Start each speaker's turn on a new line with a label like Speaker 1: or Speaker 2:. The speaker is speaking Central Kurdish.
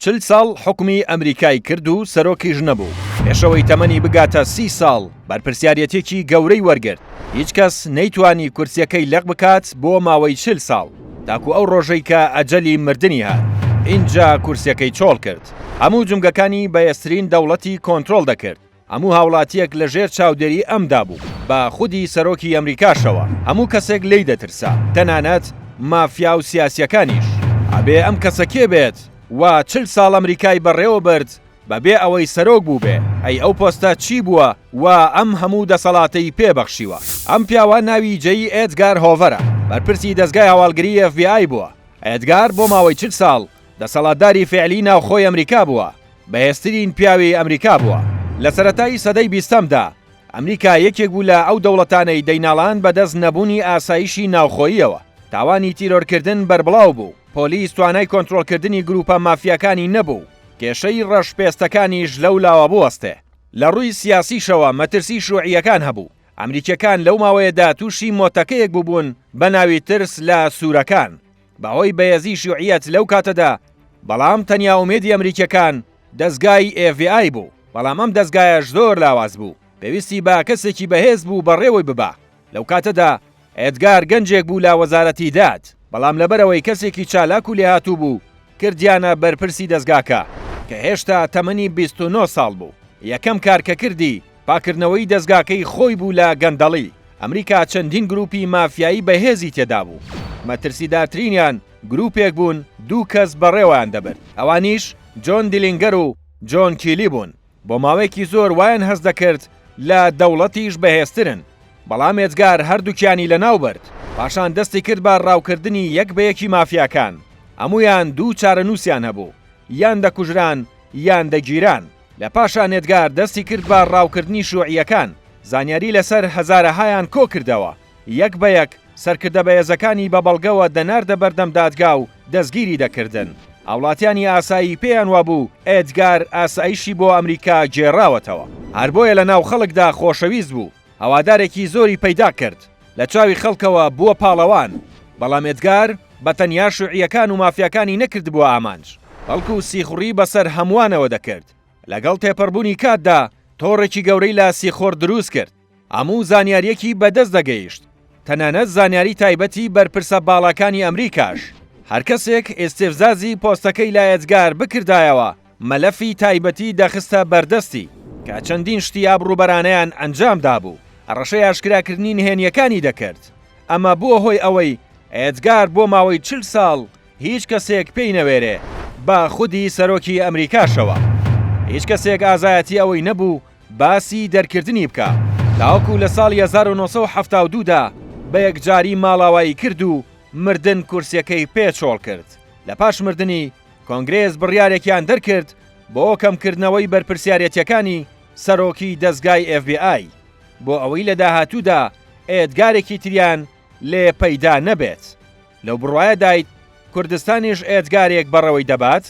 Speaker 1: 40 ساڵ حکومی ئەمریکای کرد و سەرۆکیش نەبوو. پێشەوەی تەمەنی بگاتە 30 ساڵ بەرپرسیارەتێکی گەورەی وەرگرت. هیچ کەس نەیتوانی کورسیەکەی لەق بکات بۆ ماوەی 40 ساڵ تاکو ئەو ڕۆژەی کە ئەجەلی مردنی هات. اینجا کورسیەکەی چۆڵ کرد. هەموو جومگەکانی بەهێزترین دەوڵەتی کۆنتڕۆڵ دەکرد. هەموو هاوڵاتیەک لەژێر چاودێری ئەمدا بوو بە خودی سەرۆکی ئەمریکاشەوە. هەموو کەسێک لێی دەترسا، تەنانەت مافیا و سیاسیەکانیش. ئەبێ ئەم کەسە کێ بێت؟ وا 40 ساڵ ئەمریکای بەڕێوە برد بەبێ ئەوەی سەرۆک بوو بێ. ئەی ئەو پۆستە چی بووە و ئەم هەموو دەسەڵاتەی پێبەخشیوە. ئەم پیاوە ناوی جێی ئێدگار هۆڤەرە، بەرپرسی دەستگای هەواڵگری FBI بووە. ئێدگار بۆ ماوەی 40 ساڵ دەسەڵاتداری فعلی ناوخۆی ئەمریکا بووە، بەهێزترین پیاوی ئەمریکا بووە. لە سەرەتای سەدەی 20دا ئەمریکا یەکێک بوو لە ئەو دەوڵەتانەی دەیناڵان بەدەست نەبوونی ئاسایشی ناوخۆییەوە. تاوانی تیرۆرکردن بەربڵاو بوو، پۆلیس توانای کۆنتڕۆلکردنی گروپە مافیاکانی نەبوو، کێشەی ڕەشپێستەکانیش لەولاوە بوەستێ. لە ڕووی سیاسیشەوە مەترسی شووعیەکان هەبوو. ئەمریکیەکان لەو ماوەیەدا تووشی مۆتەکەیەک بووبوون بە ناوی ترس لە سوورەکان بەهۆی بەهێزی شیوعیەت لەو کاتەدا. بەڵام تەنیا ئومێدی ئەمریکیەکان دەستگای FBI بوو. بەڵام ئەم دەستگایەش زۆر لاواز بوو، پێویستی بە کەسێکی بەهێز بوو بەڕێوەی ببا. لەو کاتەدا ئێدگار گەنجێک بوو لە وەزارەتی داد، بەڵام لەبەرەوەی کەسێکی چالاک و لێهاتوو بوو کردیانە بەرپرسی دەستگاکە کە هێشتا تەمەنی 29 ساڵ بوو. یەکەم کار کە کردی پاکردنەوەی دەستگاکەی خۆی بوو لە گەندەڵی. ئەمریکا چەندین گروپی مافیایی بەهێزی تێدا بوو. مەترسیدارترینیان گروپێک بوون، دوو کەس بەڕێوەیان دەبرد. ئەوانیش جۆن دیلینگەر و جۆن کیلی بوون. بۆ ماوەیەکی زۆر وایان هەست دەکرد لە دەوڵەتیش بەهێزترن، بەڵام ئێدگار هەردووکیانی لەناو برد. پاشان دەستی کرد بە ڕاوکردنی یەک بە یەکی مافیاکان. هەمویان دوو چارەنووسیان هەبوو، یان دەکوژران یان دەگیران. لە پاشان ئێدگار دەستی کرد بە ڕاوکردنی شووعیەکان. زانیاری لەسەر هەزارەهایان کۆ کردەوە، یەک بە یەک سەرکردە بەهێزەکانی بە بەڵگەوە دەناردە بەردەم دادگا و دەستگیری دەکردن. ئاوڵاتیانی ئاسایی پێیان وابوو ئێدگار ئاسایشی بۆ ئەمریکا گێڕاوەتەوە. هەر بۆیە لە ناو خەڵکدا خۆشەویست بوو، هەوادارێکی زۆری پەیدا کرد، لە چاوی خەڵکەوە بووە پاڵەوان. بەڵام ئێدگار بە تەنیا شووعیەکان و مافیاکانی نەکرد بووە ئامانج، بەڵکو سیخوڕی بەسەر هەمووانەوە دەکرد. لەگەڵ تێپەڕبوونی کاتدا تۆڕێکی گەورەی لە سیخۆر دروست کرد، هەموو زانیاریەکی بەدەست دەگەیشت، تەنانەت زانیاری تایبەتی بەرپرسە باڵەکانی ئەمریکاش. هەر کەسێک ئێستێفزازی پۆستەکەی لە ئێدگار بکردایەوە مەلەفی تایبەتی دەخستە بەردەستی کە چەندین شتی ئابڕووبەرانەیان ئەنجامدا بوو. ڕەشەی ئاشکراکردنی نهێنیەکانی دەکرد. ئەمە بووە هۆی ئەوەی ئێدگار بۆ ماوەی 40 ساڵ هیچ کەسێک پێی نەوێرێ بە خودی سەرۆکی ئەمریکاشەوە. هیچ کەسێک ئازایەتی ئەوەی نەبوو باسی دەرکردنی بکە. تاوەکو لە ساڵی 1972دا بە یەکجاری ماڵاوایی کرد و مردن کورسیەکەی پێچۆڵ کرد. لە پاش مردنی کۆنگرێز بڕیارێکیان دەرکرد بۆ کەمکردنەوەی بەرپرسیارەتیەکانی سەرۆکی دەستگای FBI بۆ ئەوەی لە داهاتوودا ئێدگارێکی تریان لێ پەیدا نەبێت. لەو بڕوایە دایت کوردستانیش ئێدگارێک بەڕەوەی دەبات